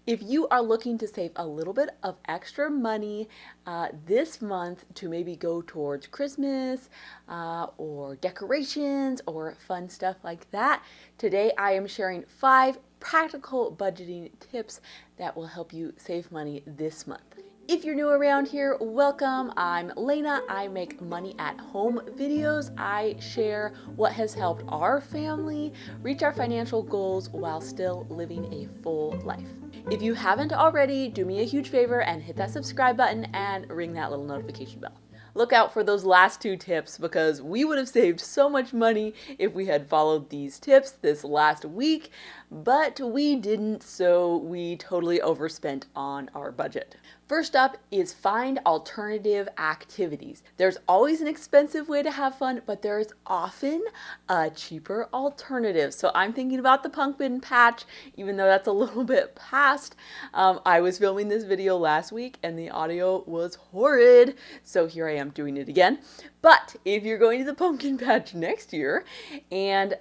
If you are looking to save a little bit of extra money this month to maybe go towards Christmas or decorations or fun stuff like that, today I am sharing 5 practical budgeting tips that will help you save money this month. If you're new around here, welcome. I'm Lena. I make money at home videos. I share what has helped our family reach our financial goals while still living a full life. If you haven't already, do me a huge favor and hit that subscribe button and ring that little notification bell. Look out for those last 2 tips because we would have saved so much money if we had followed these tips this last week, but we didn't, so we totally overspent on our budget. First up is find alternative activities. There's always an expensive way to have fun, but there's often a cheaper alternative. So I'm thinking about the pumpkin patch, even though that's a little bit past. I was filming this video last week and the audio was horrid, so here I am doing it again. But if you're going to the pumpkin patch next year and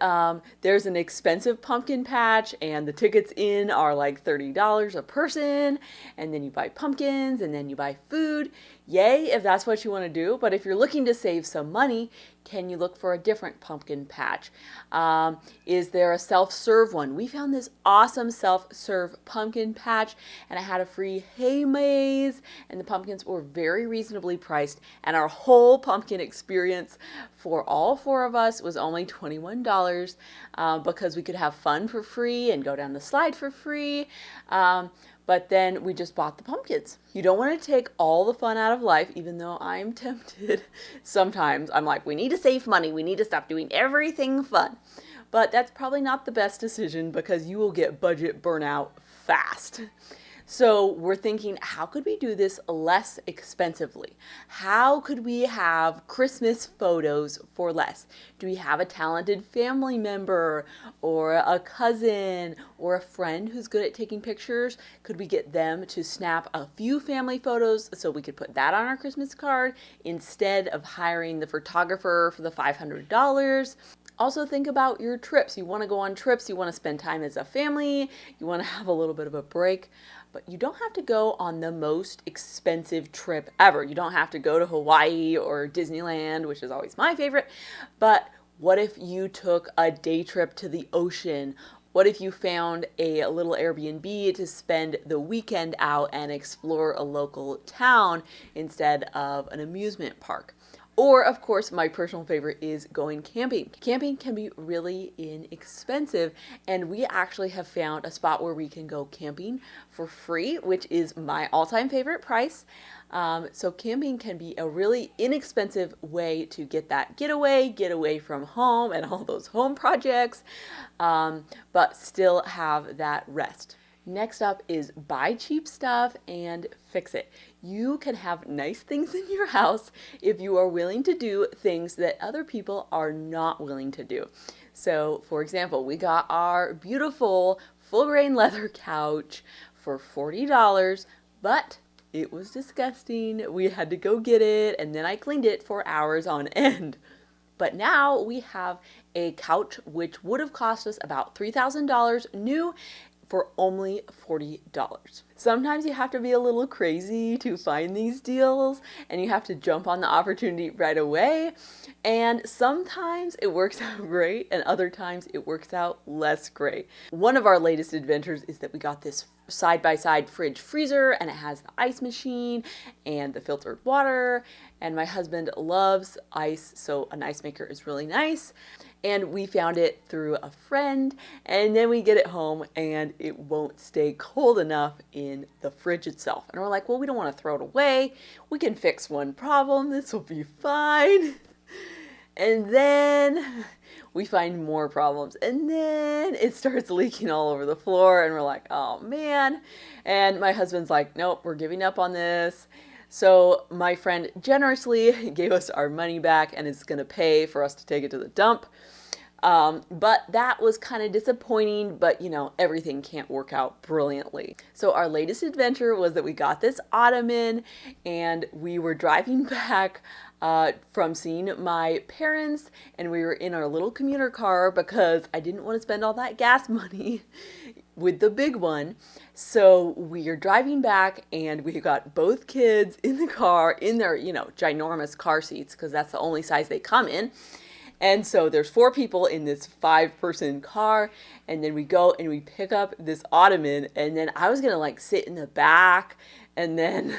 there's an expensive pumpkin patch and the tickets in are like $30 a person, and then you buy pumpkins and then you buy food, yay if that's what you want to do. But if you're looking to save some money, can you look for a different pumpkin patch? Is there a self-serve one? We found this awesome self-serve pumpkin patch and I had a free hay maze and the pumpkins were very reasonably priced, and our whole pumpkin experience for all 4 of us was only $21 because we could have fun for free and go down the slide for free. But then we just bought the pumpkins. You don't want to take all the fun out of life, even though I'm tempted. Sometimes I'm like, we need to save money. We need to stop doing everything fun. But that's probably not the best decision because you will get budget burnout fast. So we're thinking, how could we do this less expensively? How could we have Christmas photos for less? Do we have a talented family member or a cousin or a friend who's good at taking pictures? Could we get them to snap a few family photos so we could put that on our Christmas card instead of hiring the photographer for the $500? Also think about your trips. You want to go on trips, you want to spend time as a family, you want to have a little bit of a break, but you don't have to go on the most expensive trip ever. You don't have to go to Hawaii or Disneyland, which is always my favorite, but what if you took a day trip to the ocean? What if you found a little Airbnb to spend the weekend out and explore a local town instead of an amusement park? Or, of course, my personal favorite is going camping. Camping can be really inexpensive, and we actually have found a spot where we can go camping for free, which is my all-time favorite price. So camping can be a really inexpensive way to get that get away from home and all those home projects, but still have that rest. Next up is buy cheap stuff and fix it. You can have nice things in your house if you are willing to do things that other people are not willing to do. So, for example, we got our beautiful full grain leather couch for $40, but it was disgusting. We had to go get it and then I cleaned it for hours on end. But now we have a couch which would have cost us about $3,000 new for only $40. Sometimes you have to be a little crazy to find these deals and you have to jump on the opportunity right away. And sometimes it works out great and other times it works out less great. One of our latest adventures is that we got this side-by-side fridge freezer and it has the ice machine and the filtered water, and my husband loves ice, so an ice maker is really nice. And we found it through a friend, and then we get it home and it won't stay cold enough in the fridge itself. And we're like, well, we don't want to throw it away. We can fix one problem. This will be fine. And then we find more problems, and then it starts leaking all over the floor, and we're like, oh man. And my husband's like, nope, we're giving up on this. So my friend generously gave us our money back and is going to pay for us to take it to the dump. But that was kind of disappointing, but you know, everything can't work out brilliantly. So our latest adventure was that we got this ottoman and we were driving back from seeing my parents, and we were in our little commuter car because I didn't want to spend all that gas money with the big one. So we are driving back and we got both kids in the car in their, ginormous car seats because that's the only size they come in. And so there's 4 people in this 5-person car, and then we go and we pick up this ottoman, and then I was gonna like sit in the back and then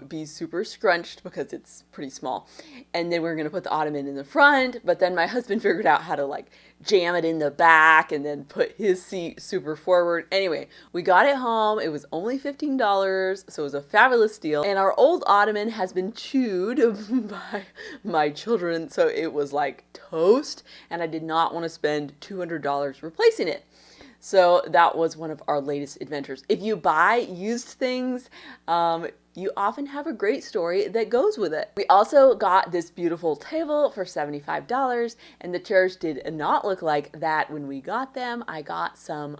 be super scrunched because it's pretty small. And then we are going to put the ottoman in the front, but then my husband figured out how to like jam it in the back and then put his seat super forward. Anyway, we got it home. It was only $15, so it was a fabulous deal. And our old ottoman has been chewed by my children, so it was like toast, and I did not want to spend $200 replacing it. So that was one of our latest adventures. If you buy used things, you often have a great story that goes with it. We also got this beautiful table for $75, and the chairs did not look like that when we got them. I got some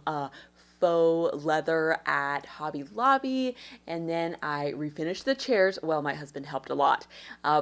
faux leather at Hobby Lobby, and then I refinished the chairs. Well, my husband helped a lot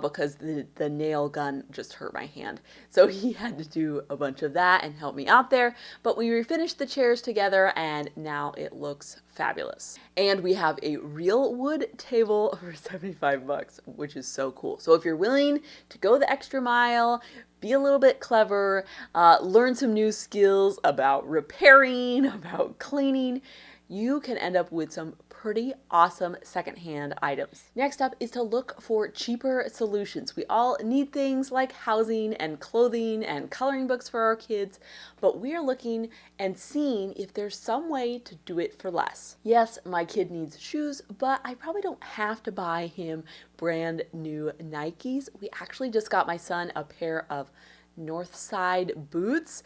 because the nail gun just hurt my hand, so he had to do a bunch of that and help me out there. But we refinished the chairs together, and now it looks fabulous. And we have a real wood table for $75, which is so cool. So if you're willing to go the extra mile, be a little bit clever, learn some new skills about repairing, about cleaning, you can end up with some pretty awesome secondhand items. Next up is to look for cheaper solutions. We all need things like housing and clothing and coloring books for our kids, but we are looking and seeing if there's some way to do it for less. Yes, my kid needs shoes, but I probably don't have to buy him brand new Nikes. We actually just got my son a pair of Northside boots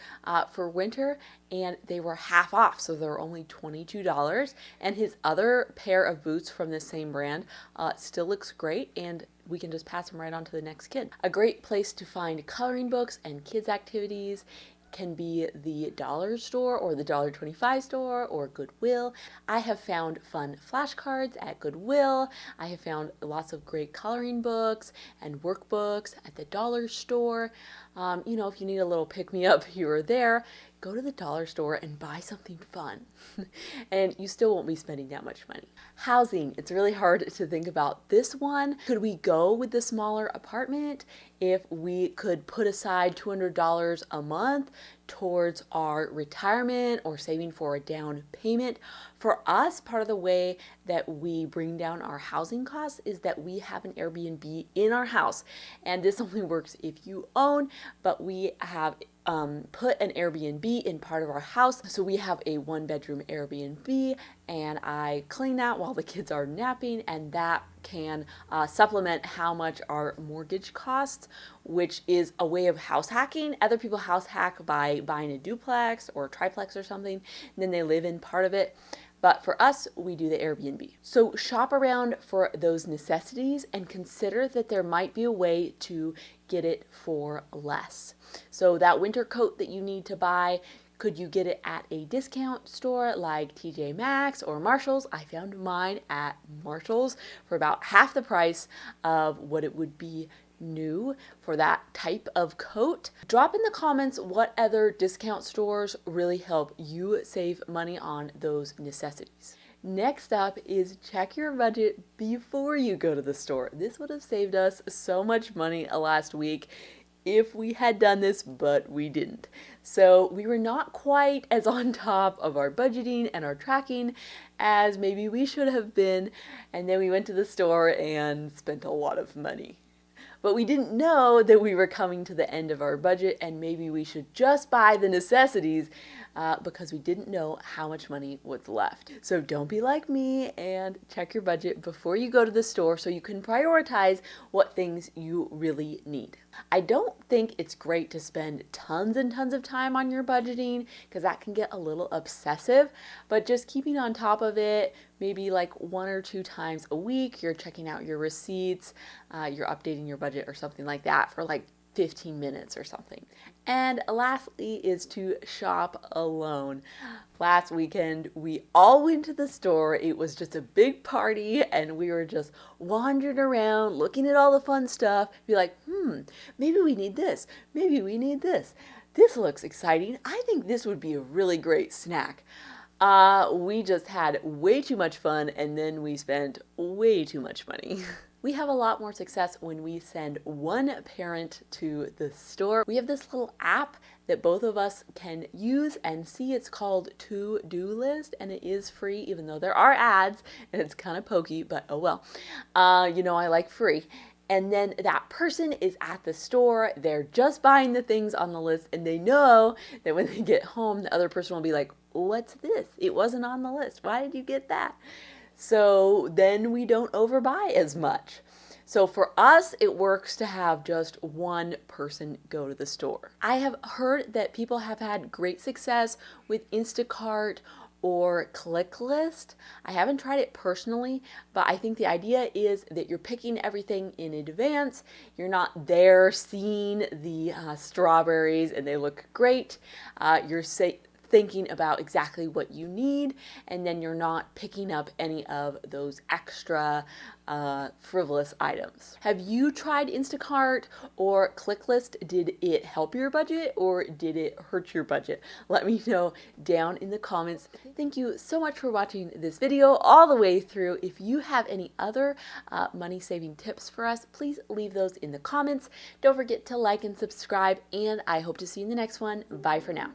for winter, and they were half off, so they're only $22. And his other pair of boots from the same brand still looks great, and we can just pass them right on to the next kid. A great place to find coloring books and kids activities can be the dollar store or the $1.25 store or Goodwill. I have found fun flashcards at Goodwill. I have found lots of great coloring books and workbooks at the dollar store. If you need a little pick-me-up here or there, go to the dollar store and buy something fun. And you still won't be spending that much money. Housing, it's really hard to think about this one. Could we go with the smaller apartment if we could put aside $200 a month towards our retirement or saving for a down payment? For us, part of the way that we bring down our housing costs is that we have an Airbnb in our house. And this only works if you own, but we have put an Airbnb in part of our house. So we have a 1-bedroom Airbnb, and I clean that while the kids are napping, and that can supplement how much our mortgage costs, which is a way of house hacking. Other people house hack by buying a duplex or a triplex or something, and then they live in part of it. But for us, we do the Airbnb. So shop around for those necessities and consider that there might be a way to get it for less. So that winter coat that you need to buy, could you get it at a discount store like TJ Maxx or Marshall's? I found mine at Marshall's for about half the price of what it would be new for that type of coat. Drop in the comments what other discount stores really help you save money on those necessities. Next up is check your budget before you go to the store. This would have saved us so much money last week if we had done this, but we didn't. So we were not quite as on top of our budgeting and our tracking as maybe we should have been, and then we went to the store and spent a lot of money. But we didn't know that we were coming to the end of our budget, and maybe we should just buy the necessities because we didn't know how much money was left. So don't be like me and check your budget before you go to the store so you can prioritize what things you really need. I don't think it's great to spend tons and tons of time on your budgeting because that can get a little obsessive, but just keeping on top of it, maybe like 1 or 2 times a week, you're checking out your receipts, you're updating your budget or something like that for like 15 minutes or something. And lastly is to shop alone. Last weekend, we all went to the store. It was just a big party, and we were just wandering around, looking at all the fun stuff, be like, maybe we need this. Maybe we need this. This looks exciting. I think this would be a really great snack. We just had way too much fun and then we spent way too much money. We have a lot more success when we send one parent to the store. We have this little app that both of us can use and see. It's called To-Do List, and it is free, even though there are ads and it's kind of pokey, but oh well. You know, I like free. And then that person is at the store, they're just buying the things on the list, and they know that when they get home, the other person will be like, what's this? It wasn't on the list. Why did you get that? So then we don't overbuy as much. So for us, it works to have just one person go to the store. I have heard that people have had great success with Instacart or ClickList. I haven't tried it personally, but I think the idea is that you're picking everything in advance. You're not there seeing the strawberries and they look great. You're thinking about exactly what you need, and then you're not picking up any of those extra frivolous items. Have you tried Instacart or ClickList? Did it help your budget or did it hurt your budget? Let me know down in the comments. Thank you so much for watching this video all the way through. If you have any other money saving tips for us, please leave those in the comments. Don't forget to like and subscribe, and I hope to see you in the next one. Bye for now.